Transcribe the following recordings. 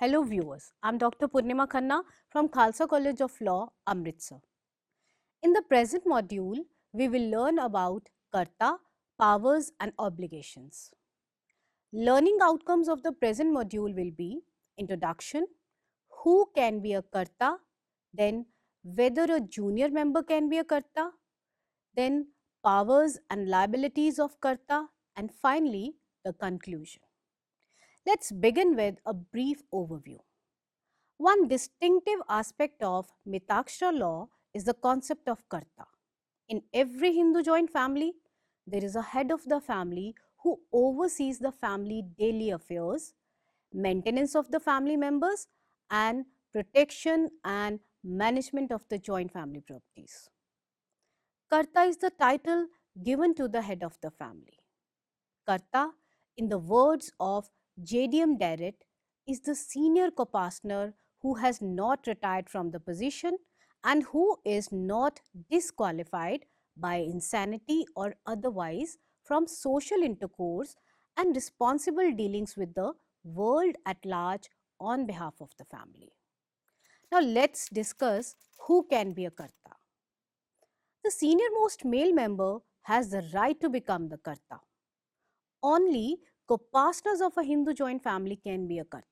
Hello viewers, I am Dr. Purnima Khanna from Khalsa College of Law, Amritsar. In the present module, we will learn about Karta, powers and obligations. Learning outcomes of the present module will be introduction, who can be a Karta, then whether a junior member can be a Karta, then powers and liabilities of Karta, and finally the conclusion. Let's begin with a brief overview. One distinctive aspect of Mitakshara law is the concept of Karta. In every Hindu joint family, there is a head of the family who oversees the family daily affairs, maintenance of the family members, and protection and management of the joint family properties. Karta is the title given to the head of the family. Karta, in the words of JDM Derritt, is the senior co-partner who has not retired from the position and who is not disqualified by insanity or otherwise from social intercourse and responsible dealings with the world at large on behalf of the family. Now let's discuss who can be a Karta. The senior most male member has the right to become the Karta. Only co-partners of a Hindu joint family can be a Karta.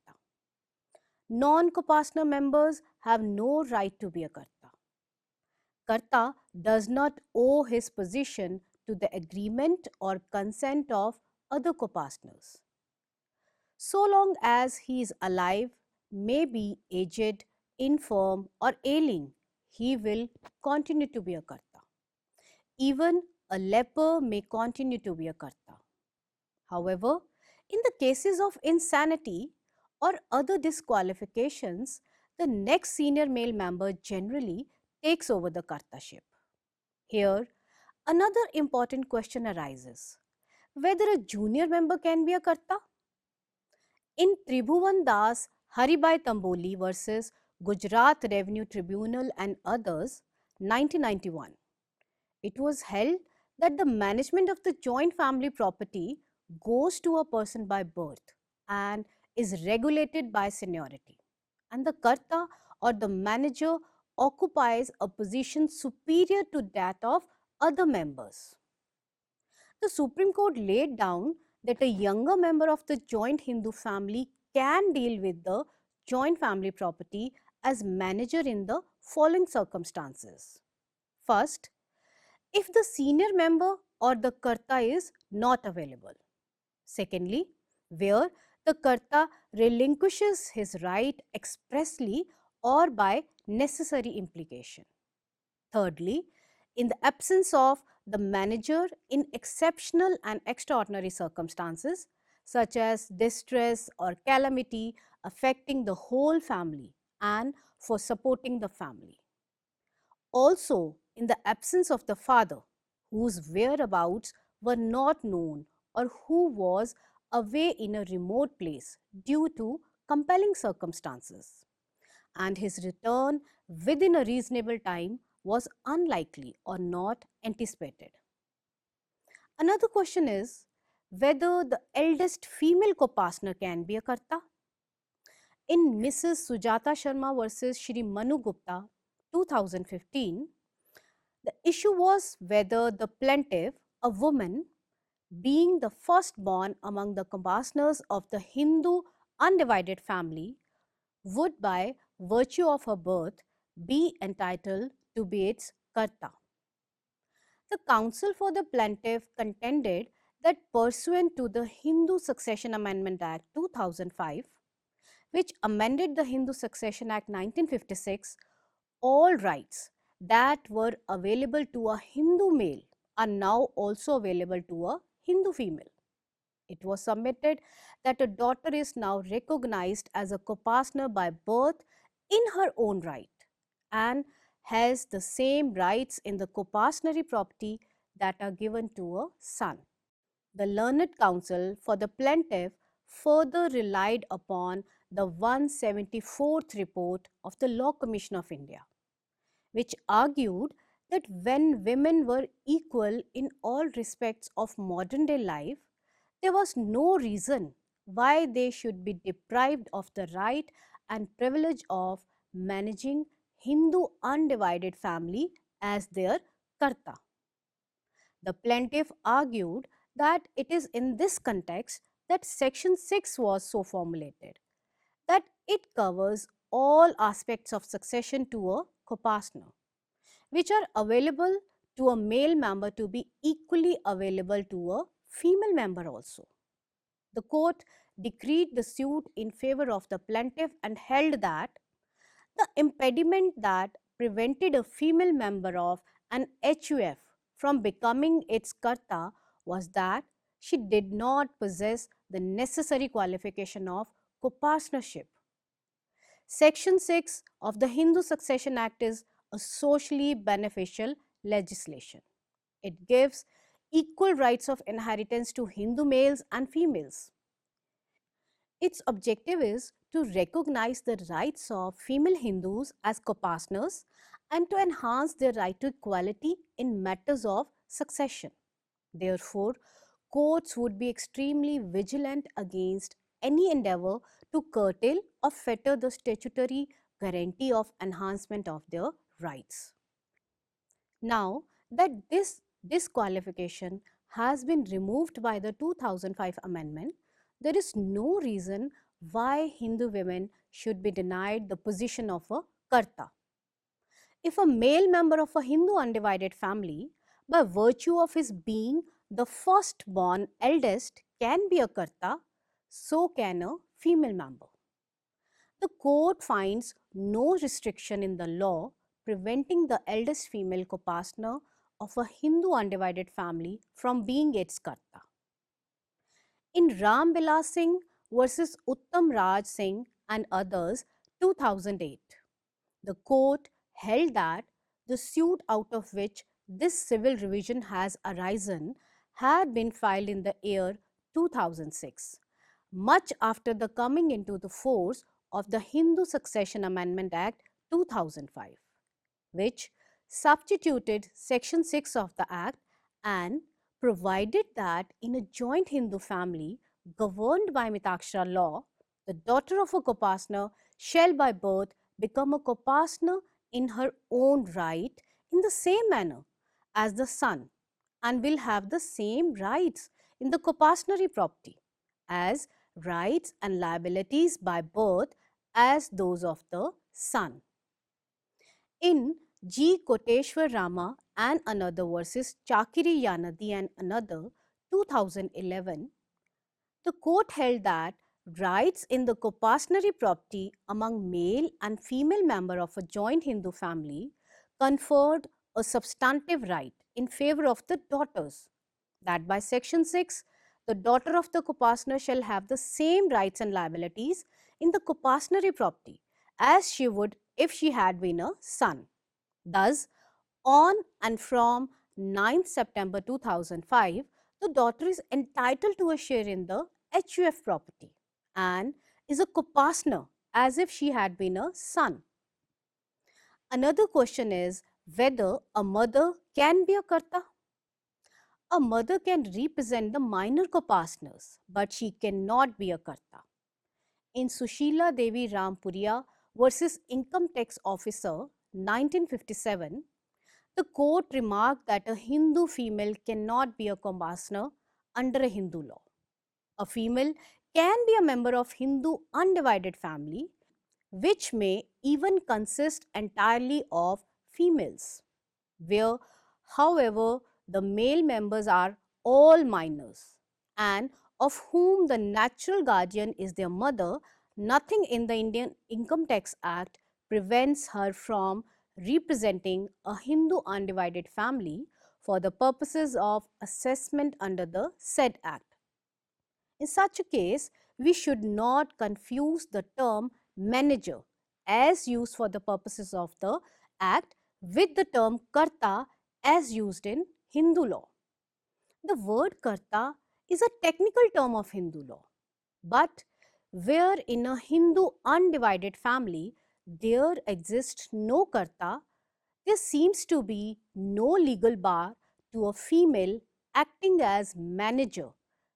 Non-co-partner members have no right to be a Karta. Karta does not owe his position to the agreement or consent of other co-partners. So long as he is alive, may be aged, infirm or ailing, he will continue to be a Karta. Even a leper may continue to be a Karta. However, in the cases of insanity or other disqualifications, the next senior male member generally takes over the Kartaship. Here, another important question arises: whether a junior member can be a Karta? In Tribhuvan Das Haribai Tamboli versus Gujarat Revenue Tribunal and others, 1991, it was held that the management of the joint family property goes to a person by birth and is regulated by seniority, and the Karta or the manager occupies a position superior to that of other members. The Supreme Court laid down that a younger member of the joint Hindu family can deal with the joint family property as manager in the following circumstances. First, if the senior member or the Karta is not available. Secondly, where the Karta relinquishes his right expressly or by necessary implication. Thirdly, in the absence of the manager in exceptional and extraordinary circumstances such as distress or calamity affecting the whole family and for supporting the family. Also, in the absence of the father whose whereabouts were not known or who was away in a remote place due to compelling circumstances, and his return within a reasonable time was unlikely or not anticipated. Another question is whether the eldest female co-partner can be a Karta. In Mrs. Sujata Sharma versus Shri Manu Gupta, 2015, the issue was whether the plaintiff, a woman, being the firstborn among the co-partners of the Hindu undivided family, would by virtue of her birth be entitled to be its Karta. The counsel for the plaintiff contended that pursuant to the Hindu Succession Amendment Act 2005, which amended the Hindu Succession Act 1956, all rights that were available to a Hindu male are now also available to a Hindu female. It was submitted that a daughter is now recognized as a co-partner by birth in her own right and has the same rights in the co-partnery property that are given to a son. The learned counsel for the plaintiff further relied upon the 174th report of the Law Commission of India, which argued that when women were equal in all respects of modern day life, there was no reason why they should be deprived of the right and privilege of managing Hindu undivided family as their karta. The plaintiff argued that it is in this context that Section 6 was so formulated that it covers all aspects of succession to a copartner, which are available to a male member to be equally available to a female member also. The court decreed the suit in favor of the plaintiff and held that the impediment that prevented a female member of an HUF from becoming its karta was that she did not possess the necessary qualification of copartnership. Section 6 of the Hindu Succession Act is a socially beneficial legislation. It gives equal rights of inheritance to Hindu males and females. Its objective is to recognize the rights of female Hindus as copartners and to enhance their right to equality in matters of succession. Therefore, courts would be extremely vigilant against any endeavor to curtail or fetter the statutory guarantee of enhancement of their rights. Now that this disqualification has been removed by the 2005 amendment, there is no reason why Hindu women should be denied the position of a karta. If a male member of a Hindu undivided family, by virtue of his being the firstborn eldest, can be a karta, so can a female member. The court finds no restriction in the law preventing the eldest female copartner of a Hindu undivided family from being its karta. In Ram Vilas Singh versus Uttam Raj Singh and others, 2008, the court held that the suit out of which this civil revision has arisen had been filed in the year 2006, much after the coming into the force of the Hindu Succession Amendment Act 2005, which substituted Section 6 of the Act and provided that in a joint Hindu family governed by Mitakshara law, the daughter of a copartner shall by birth become a copartner in her own right in the same manner as the son and will have the same rights in the copartnery property as rights and liabilities by birth as those of the son. In G. Koteshwar Rama and another versus Chakiri Yanadi and another 2011, the court held that rights in the copartnery property among male and female member of a joint Hindu family conferred a substantive right in favor of the daughters, that by Section 6, the daughter of the copartner shall have the same rights and liabilities in the copartnery property as she would if she had been a son. Thus, on and from 9th September 2005, the daughter is entitled to a share in the HUF property and is a copartner as if she had been a son. Another question is whether a mother can be a karta. A mother can represent the minor copartners, but she cannot be a karta. In Sushila Devi Rampuria versus Income Tax Officer 1957, the court remarked that a Hindu female cannot be a copartner under a Hindu law. A female can be a member of Hindu undivided family, which may even consist entirely of females, where, however, the male members are all minors and of whom the natural guardian is their mother. Nothing in the Indian Income Tax Act prevents her from representing a Hindu undivided family for the purposes of assessment under the said Act. In such a case, we should not confuse the term manager as used for the purposes of the Act with the term karta as used in Hindu law. The word karta is a technical term of Hindu law, but where in a Hindu undivided family there exists no karta, there seems to be no legal bar to a female acting as manager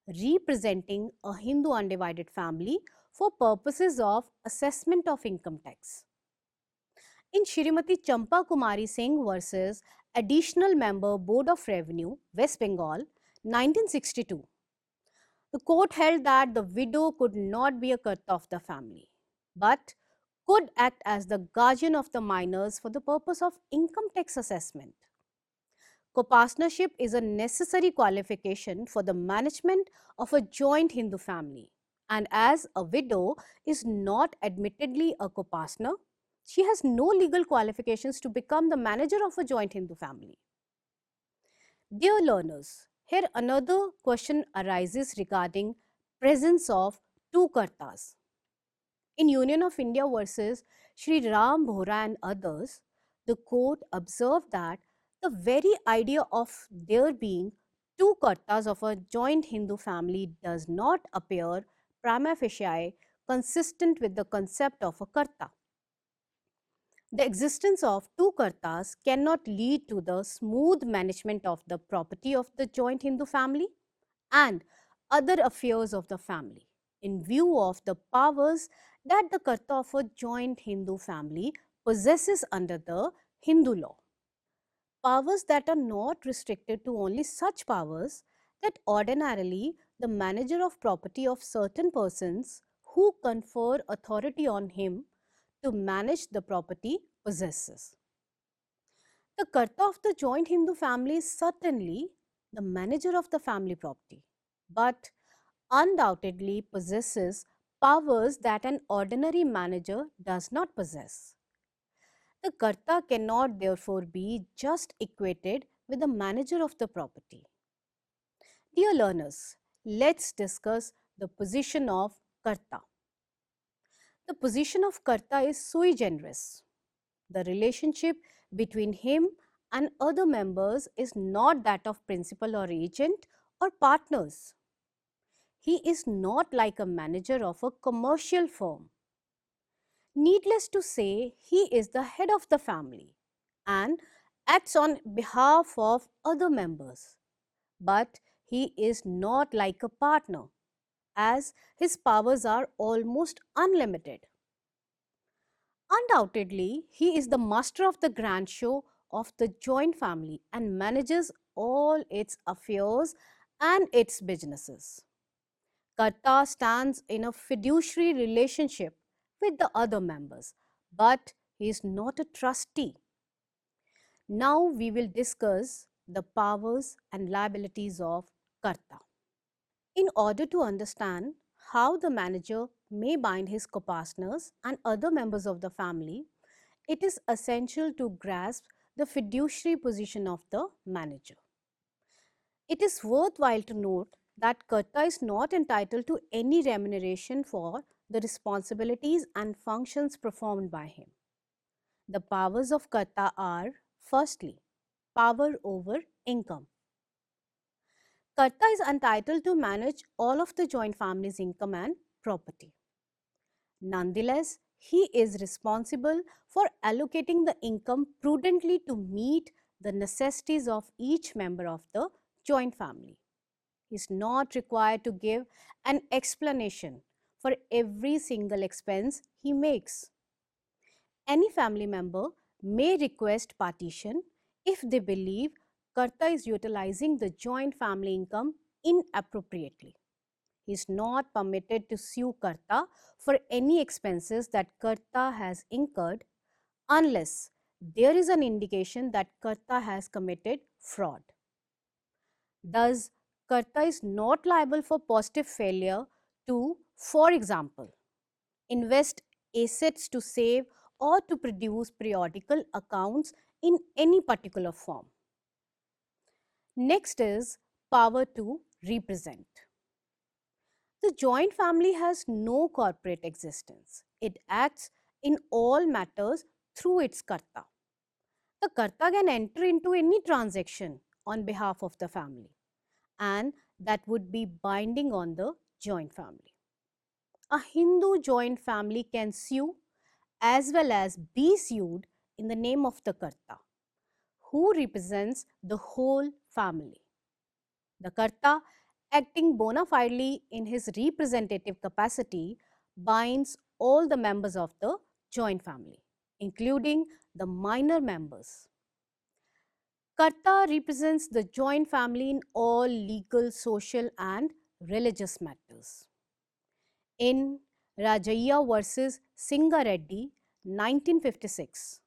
representing a Hindu undivided family for purposes of assessment of income tax. In Shrimati Champa Kumari Singh versus Additional Member Board of Revenue, West Bengal, 1962, the court held that the widow could not be a karta of the family, but could act as the guardian of the minors for the purpose of income tax assessment. Co-partnership is a necessary qualification for the management of a joint Hindu family, and as a widow is not admittedly a co-partner, she has no legal qualifications to become the manager of a joint Hindu family. Dear learners, here another question arises regarding presence of two kartas. In Union of India versus Sri Ram Bhora and others, the court observed that the very idea of there being two kartas of a joint Hindu family does not appear prima facie consistent with the concept of a karta. The existence of two kartas cannot lead to the smooth management of the property of the joint Hindu family and other affairs of the family in view of the powers that the karta of a joint Hindu family possesses under the Hindu law. Powers that are not restricted to only such powers that ordinarily the manager of property of certain persons who confer authority on him to manage the property possesses. The karta of the joint Hindu family is certainly the manager of the family property, but undoubtedly possesses powers that an ordinary manager does not possess. The karta cannot therefore be just equated with the manager of the property. Dear learners, let's discuss the position of karta. The position of karta is sui generis. The relationship between him and other members is not that of principal or agent or partners. He is not like a manager of a commercial firm. Needless to say, he is the head of the family and acts on behalf of other members. But he is not like a partner, as his powers are almost unlimited. Undoubtedly, he is the master of the grand show of the joint family and manages all its affairs and its businesses. Karta stands in a fiduciary relationship with the other members, but he is not a trustee. Now we will discuss the powers and liabilities of Karta. In order to understand how the manager may bind his co-partners and other members of the family, it is essential to grasp the fiduciary position of the manager. It is worthwhile to note that Karta is not entitled to any remuneration for the responsibilities and functions performed by him. The powers of Karta are, firstly, power over income. Karta is entitled to manage all of the joint family's income and property. Nonetheless, he is responsible for allocating the income prudently to meet the necessities of each member of the joint family. He is not required to give an explanation for every single expense he makes. Any family member may request partition if they believe Karta is utilizing the joint family income inappropriately. He is not permitted to sue Karta for any expenses that Karta has incurred unless there is an indication that Karta has committed fraud. Thus, Karta is not liable for positive failure to, for example, invest assets to save or to produce periodical accounts in any particular form. Next is power to represent. The joint family has no corporate existence. It acts in all matters through its karta. The karta can enter into any transaction on behalf of the family, and that would be binding on the joint family. A Hindu joint family can sue as well as be sued in the name of the karta, who represents the whole family. The karta acting bona fidely in his representative capacity, binds all the members of the joint family, including the minor members. Karta represents the joint family in all legal, social, and religious matters. In Rajayya versus Singareddy, 1956,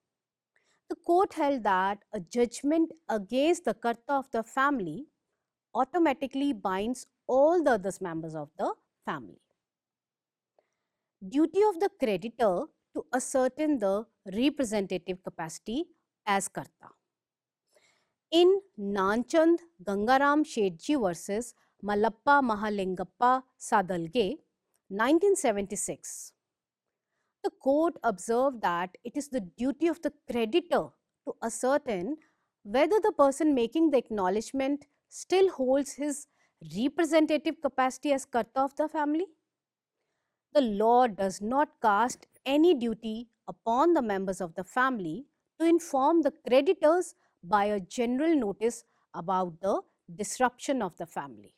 the court held that a judgment against the Karta of the family automatically binds all the other members of the family. Duty of the creditor to ascertain the representative capacity as Karta. In Nanchand Gangaram Shetji versus Mallappa Mahalingappa Sadalge, 1976, the court observed that it is the duty of the creditor to ascertain whether the person making the acknowledgement still holds his representative capacity as Karta of the family. The law does not cast any duty upon the members of the family to inform the creditors by a general notice about the disruption of the family.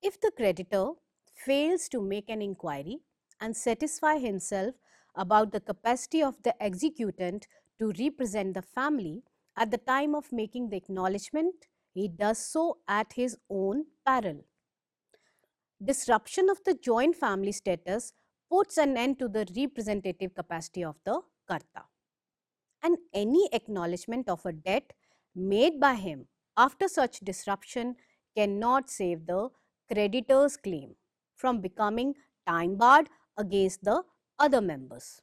If the creditor fails to make an inquiry and satisfy himself about the capacity of the executant to represent the family at the time of making the acknowledgement, he does so at his own peril. Disruption of the joint family status puts an end to the representative capacity of the Karta. And any acknowledgement of a debt made by him after such disruption cannot save the creditor's claim from becoming time barred against the other members.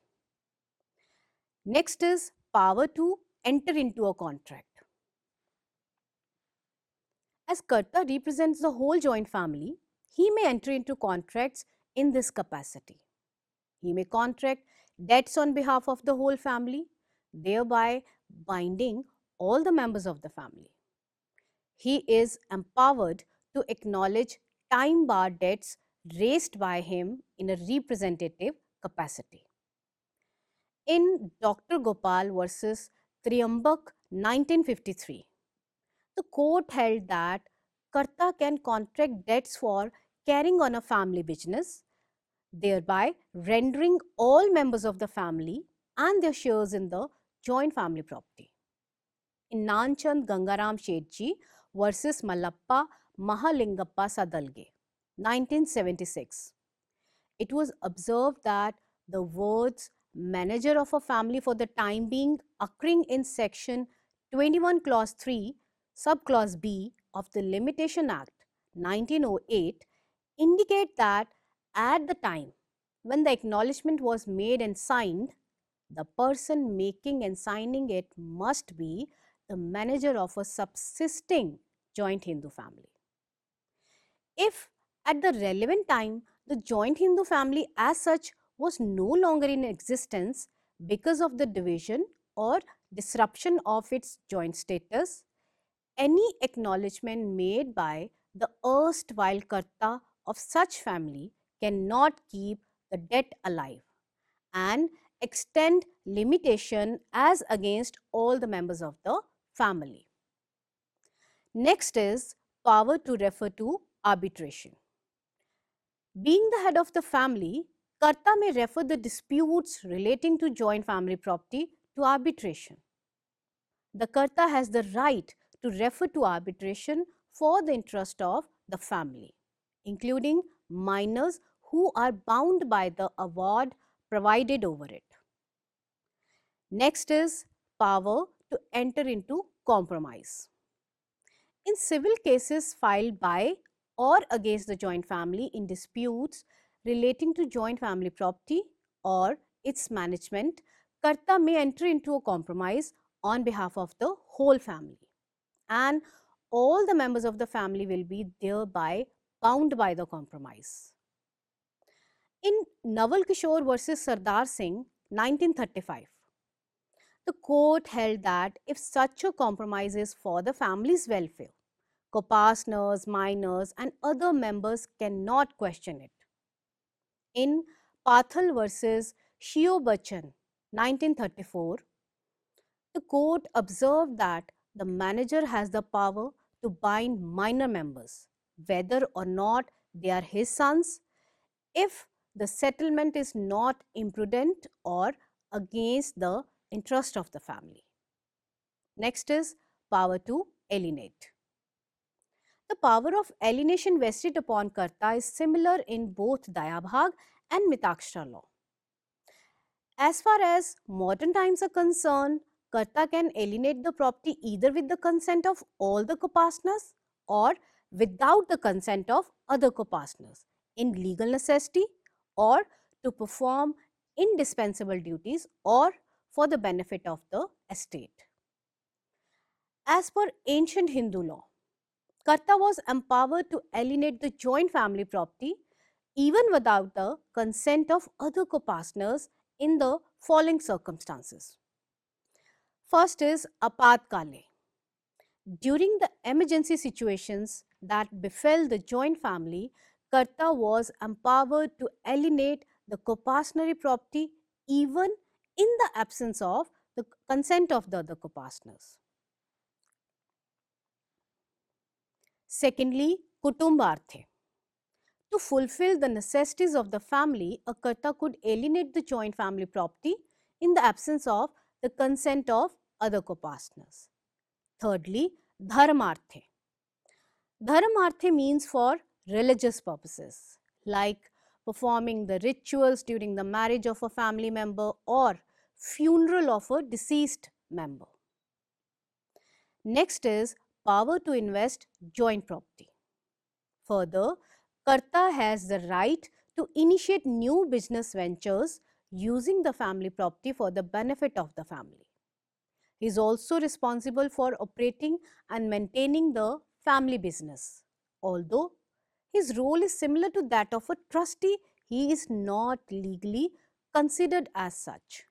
Next is power to enter into a contract. As Karta represents the whole joint family, he may enter into contracts in this capacity. He may contract debts on behalf of the whole family, thereby binding all the members of the family. He is empowered to acknowledge time-barred debts raised by him in a representative capacity. In Dr. Gopal versus Triambak 1953, the court held that Karta can contract debts for carrying on a family business, thereby rendering all members of the family and their shares in the joint family property. In Nanchand Gangaram Shetji versus Mallappa Mahalingappa Sadalge, 1976, it was observed that the words manager of a family for the time being occurring in section 21 clause 3 subclause B of the Limitation Act 1908 indicate that at the time when the acknowledgement was made and signed, the person making and signing it must be the manager of a subsisting joint Hindu family. If at the relevant time the joint Hindu family as such was no longer in existence because of the division or disruption of its joint status, any acknowledgement made by the erstwhile Karta of such family cannot keep the debt alive and extend limitation as against all the members of the family. Next is power to refer to arbitration. Being the head of the family, Karta may refer the disputes relating to joint family property to arbitration. The Karta has the right to refer to arbitration for the interest of the family, including minors who are bound by the award provided over it. Next is power to enter into compromise. In civil cases filed by or against the joint family in disputes relating to joint family property or its management, Karta may enter into a compromise on behalf of the whole family, and all the members of the family will be thereby bound by the compromise. In Naval Kishore versus Sardar Singh, 1935, the court held that if such a compromise is for the family's welfare, co-partners, minors and other members cannot question it. In Pathal versus Shio Bachchan, 1934, the court observed that the manager has the power to bind minor members whether or not they are his sons, if the settlement is not imprudent or against the interest of the family. Next is power to alienate. The power of alienation vested upon Karta is similar in both Dayabhag and Mitakshara law. As far as modern times are concerned, Karta can alienate the property either with the consent of all the co-partners or without the consent of other co-partners in legal necessity or to perform indispensable duties or for the benefit of the estate. As per ancient Hindu law, Karta was empowered to alienate the joint family property even without the consent of other co-partners in the following circumstances. First is apatkale. During the emergency situations that befell the joint family, Karta was empowered to alienate the co-partnership property even in the absence of the consent of the other co-partners. Secondly, kutumbarthe. To fulfill the necessities of the family, a Karta could alienate the joint family property in the absence of the consent of other co-partners. Thirdly, dharmarthe. Dharmarthe means for religious purposes like performing the rituals during the marriage of a family member or funeral of a deceased member. Next is power to invest joint property. Further, Karta has the right to initiate new business ventures using the family property for the benefit of the family. He is also responsible for operating and maintaining the family business. Although his role is similar to that of a trustee, he is not legally considered as such.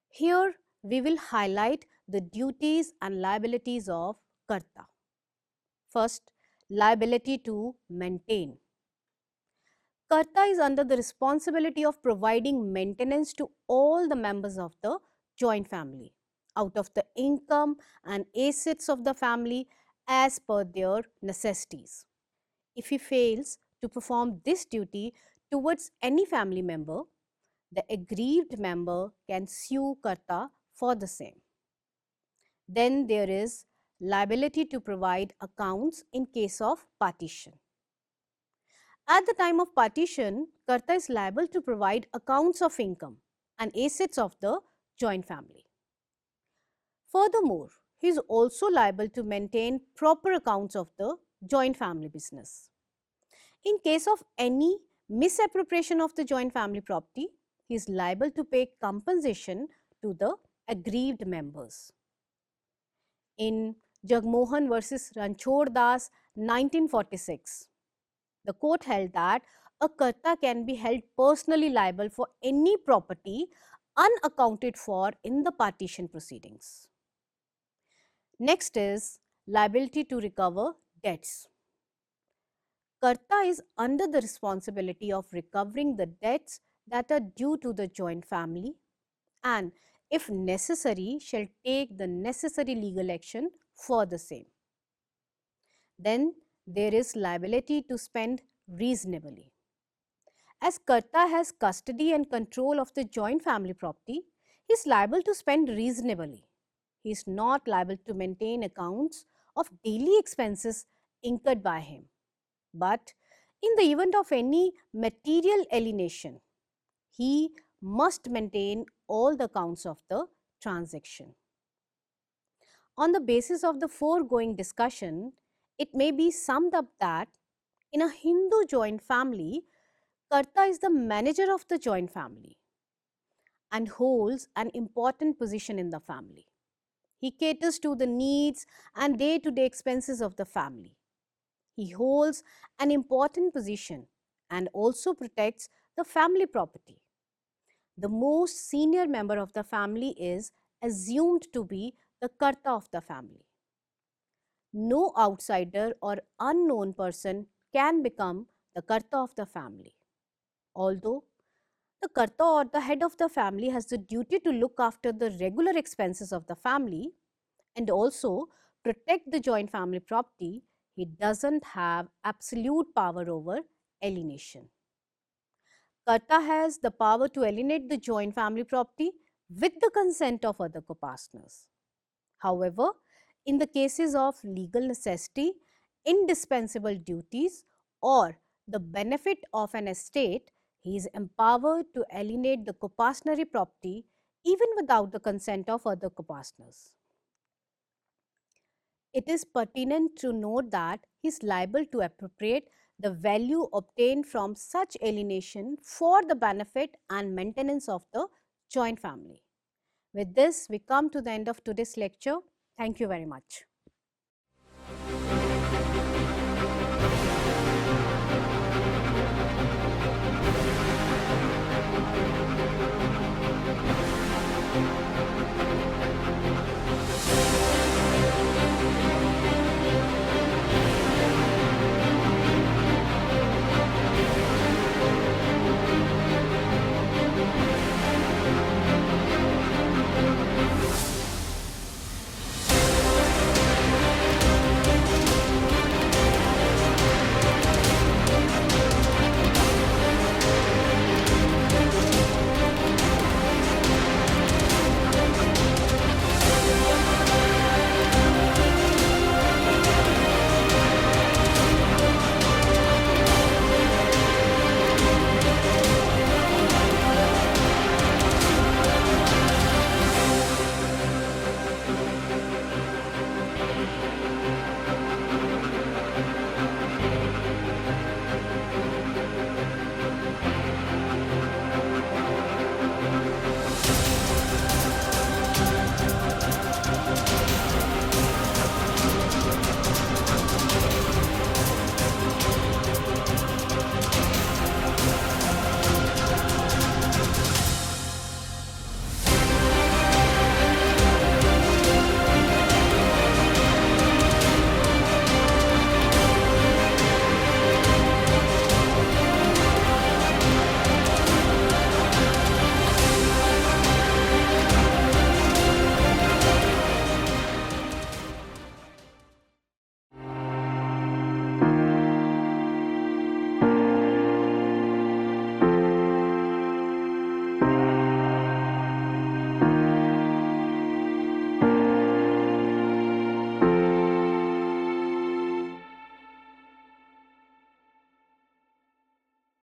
Here we will highlight the duties and liabilities of Karta. First, liability to maintain. Karta is under the responsibility of providing maintenance to all the members of the joint family out of the income and assets of the family as per their necessities. If he fails to perform this duty towards any family member, the aggrieved member can sue Karta for the same. Then there is liability to provide accounts in case of partition. At the time of partition, Karta is liable to provide accounts of income and assets of the joint family. Furthermore, he is also liable to maintain proper accounts of the joint family business. In case of any misappropriation of the joint family property, he is liable to pay compensation to the aggrieved members. In Jagmohan versus Ranchod Das 1946, the court held that a Karta can be held personally liable for any property unaccounted for in the partition proceedings. Next is liability to recover debts. Karta is under the responsibility of recovering the debts that are due to the joint family and, if necessary, shall take the necessary legal action for the same. Then there is liability to spend reasonably. As Karta has custody and control of the joint family property, he is liable to spend reasonably. He is not liable to maintain accounts of daily expenses incurred by him. But in the event of any material alienation, he must maintain all the accounts of the transaction. On the basis of the foregoing discussion, it may be summed up that in a Hindu joint family, Karta is the manager of the joint family and holds an important position in the family. He caters to the needs and day-to-day expenses of the family. He holds an important position and also protects the family property. The most senior member of the family is assumed to be the Karta of the family. No outsider or unknown person can become the Karta of the family. Although the Karta or the head of the family has the duty to look after the regular expenses of the family and also protect the joint family property, he he doesn't have absolute power over alienation. Karta has the power to alienate the joint family property with the consent of other co-partners. However, in the cases of legal necessity, indispensable duties, or the benefit of an estate, he is empowered to alienate the co-partnery property even without the consent of other co-partners. It is pertinent to note that he is liable to appropriate the value obtained from such alienation for the benefit and maintenance of the joint family. With this, we come to the end of today's lecture. Thank you very much.